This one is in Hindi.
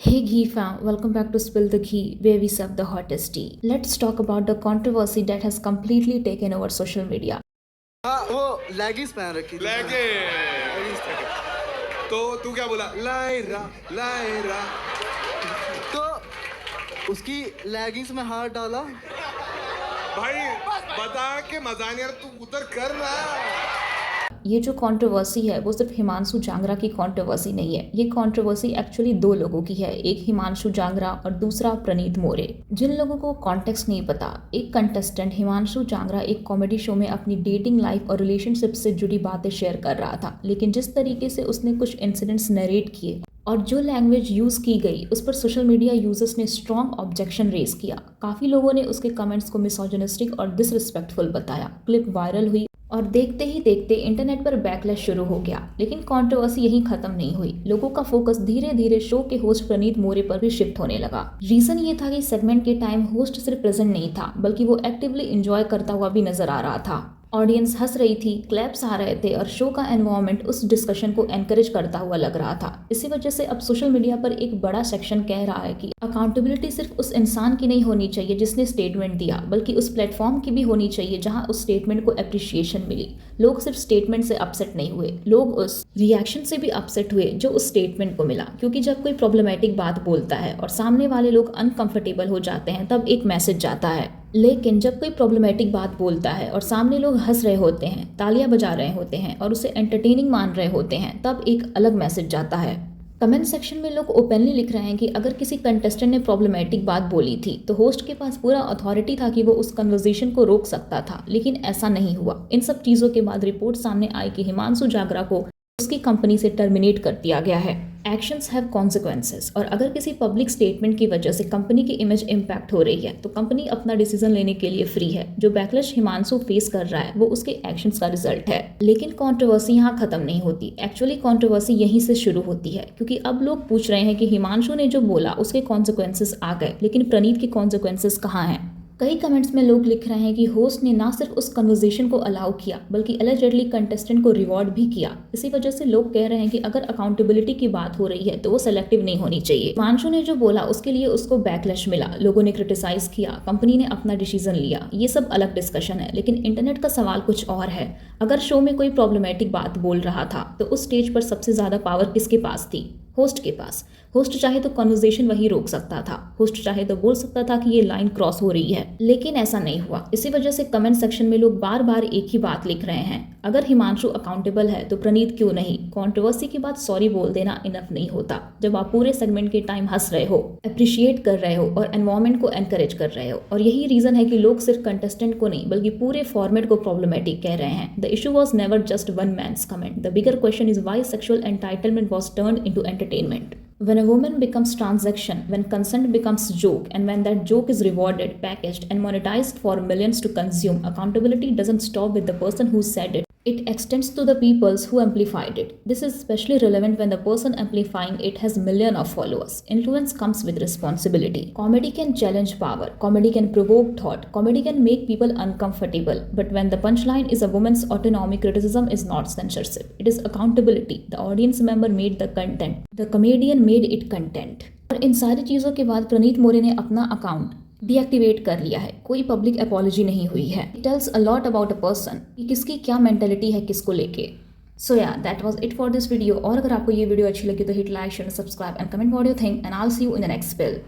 Hey Ghee fam, welcome back to Spill the Ghee, where we serve the hottest tea. Let's talk about the controversy that has completely taken over social media. हाँ वो लेगिंग्स पहन रखी थी लेगिंग्स तो तू क्या बोला लायरा लायरा तो उसकी लेगिंग्स में हाथ डाला। भाई बता के मजा नहीं यार तू उधर कर रहा ये जो कंट्रोवर्सी है वो सिर्फ हिमांशु जांगरा की कंट्रोवर्सी नहीं है। ये कंट्रोवर्सी एक्चुअली दो लोगों की है, एक हिमांशु जांगरा और दूसरा प्रणीत मोरे। जिन लोगों को कॉन्टेक्स्ट नहीं पता, एक कंटेस्टेंट हिमांशु जांगरा एक कॉमेडी शो में अपनी डेटिंग लाइफ और रिलेशनशिप से जुड़ी बातें शेयर कर रहा था, लेकिन जिस तरीके से उसने कुछ इंसिडेंट्स नरेट किए और जो लैंग्वेज यूज़ की गई उस पर सोशल मीडिया यूजर्स ने स्ट्रॉन्ग ऑब्जेक्शन रेज किया। काफ़ी लोगों ने उसके कमेंट्स को मिसोजिनिस्टिक और डिसरिस्पेक्टफुल बताया। क्लिप वायरल हुई और देखते ही देखते इंटरनेट पर बैकलैश शुरू हो गया। लेकिन कंट्रोवर्सी यहीं खत्म नहीं हुई। लोगों का फोकस धीरे धीरे शो के होस्ट प्रणीत मोरे पर भी शिफ्ट होने लगा। रीजन ये था कि सेगमेंट के टाइम होस्ट सिर्फ प्रेजेंट नहीं था, बल्कि वो एक्टिवली एंजॉय करता हुआ भी नजर आ रहा था। ऑडियंस हंस रही थी, क्लैप्स आ रहे थे और शो का एनवायरनमेंट उस डिस्कशन को एनकरेज करता हुआ लग रहा था। इसी वजह से अब सोशल मीडिया पर एक बड़ा सेक्शन कह रहा है कि अकाउंटेबिलिटी सिर्फ उस इंसान की नहीं होनी चाहिए जिसने स्टेटमेंट दिया, बल्कि उस प्लेटफॉर्म की भी होनी चाहिए जहां उस स्टेटमेंट को अप्रिशिएशन मिली। लोग सिर्फ स्टेटमेंट से अपसेट नहीं हुए, लोग उस रिएक्शन से भी अपसेट हुए जो उस स्टेटमेंट को मिला। क्योंकि जब कोई प्रॉब्लमेटिक बात बोलता है और सामने वाले लोग अनकंफर्टेबल हो जाते हैं तब एक मैसेज जाता है, लेकिन जब कोई प्रॉब्लमेटिक बात बोलता है और सामने लोग हंस रहे होते हैं, तालियां बजा रहे होते हैं और उसे एंटरटेनिंग मान रहे होते हैं, तब एक अलग मैसेज जाता है। कमेंट सेक्शन में लोग ओपनली लिख रहे हैं कि अगर किसी कंटेस्टेंट ने प्रॉब्लमेटिक बात बोली थी तो होस्ट के पास पूरा अथॉरिटी था कि वो उस कन्वर्सेशन को रोक सकता था, लेकिन ऐसा नहीं हुआ। इन सब चीज़ों के बाद रिपोर्ट सामने आई कि हिमांशु जागरा को उसकी कंपनी से टर्मिनेट कर दिया गया है। एक्शंस हैव कॉन्सिक्वेंसेस, और अगर किसी पब्लिक स्टेटमेंट की वजह से कंपनी की इमेज इम्पैक्ट हो रही है तो कंपनी अपना डिसीजन लेने के लिए फ्री है। जो बैकलैश हिमांशु फेस कर रहा है वो उसके एक्शंस का रिजल्ट है। लेकिन कंट्रोवर्सी यहाँ खत्म नहीं होती। एक्चुअली कंट्रोवर्सी यहीं से शुरू होती है, क्योंकि अब लोग पूछ रहे हैं कि हिमांशु ने जो बोला उसके कॉन्सिक्वेंसेस आ गए, लेकिन प्रणीत के कॉन्सिक्वेंसेस कहाँ हैं। कई कमेंट्स में लोग लिख रहे हैं कि होस्ट ने ना सिर्फ उस कन्वर्सेशन को अलाउ किया बल्कि एलिजेडली कंटेस्टेंट को रिवॉर्ड भी किया। इसी वजह से लोग कह रहे हैं कि अगर अकाउंटेबिलिटी की बात हो रही है तो वो सेलेक्टिव नहीं होनी चाहिए। हिमांशु ने जो बोला उसके लिए उसको बैकलैश मिला, लोगों ने क्रिटिसाइज किया, कंपनी ने अपना डिसीजन लिया। ये सब अलग डिस्कशन है, लेकिन इंटरनेट का सवाल कुछ और है। अगर शो में कोई प्रॉब्लमेटिक बात बोल रहा था तो उस स्टेज पर सबसे ज्यादा पावर किसके पास थी? होस्ट के पास। होस्ट चाहे तो कन्वर्सेशन वही रोक सकता था, होस्ट चाहे तो बोल सकता था कि ये लाइन क्रॉस हो रही है, लेकिन ऐसा नहीं हुआ। इसी वजह से कमेंट सेक्शन में लोग बार बार एक ही बात लिख रहे हैं, अगर हिमांशु अकाउंटेबल है तो प्रणीत क्यों नहीं? कंट्रोवर्सी के बाद सॉरी बोल देना इनफ नहीं होता। जब आप पूरे सेगमेंट के टाइम हंस रहे हो, अप्रिशिएट कर रहे हो और एनवायरनमेंट को एनकरेज कर रहे हो, और यही रीजन है कि लोग सिर्फ कंटेस्टेंट को नहीं बल्कि पूरे फॉर्मेट को प्रॉब्लमेटिक कह रहे हैं। The issue was never just one man's comment. The bigger question is why sexual entitlement was turned into entertainment. When a woman becomes transaction, when consent becomes joke, and when that joke is rewarded, packaged, and monetized for millions to consume, accountability doesn't stop with the person who said it. It extends to the peoples who amplified it. This is especially relevant when the person amplifying it has millions of followers. Influence comes with responsibility. Comedy can challenge power. Comedy can provoke thought. Comedy can make people uncomfortable. But when the punchline is a woman's autonomy, criticism is not censorship. It is accountability. The audience member made the content. The comedian made it content. और इन सारी चीज़ों के बाद प्रणीत मोरे ने अपना अकाउंट डीएक्टिवेट कर लिया है। कोई पब्लिक अपॉलॉजी नहीं हुई है। It tells a lot about a person कि किसकी क्या मेंटेलिटी है किसको लेके। सो या that was it for this video. और अगर आपको ये वीडियो अच्छी लगी तो hit like, share, subscribe and comment what you think, and I will see you in the next spell.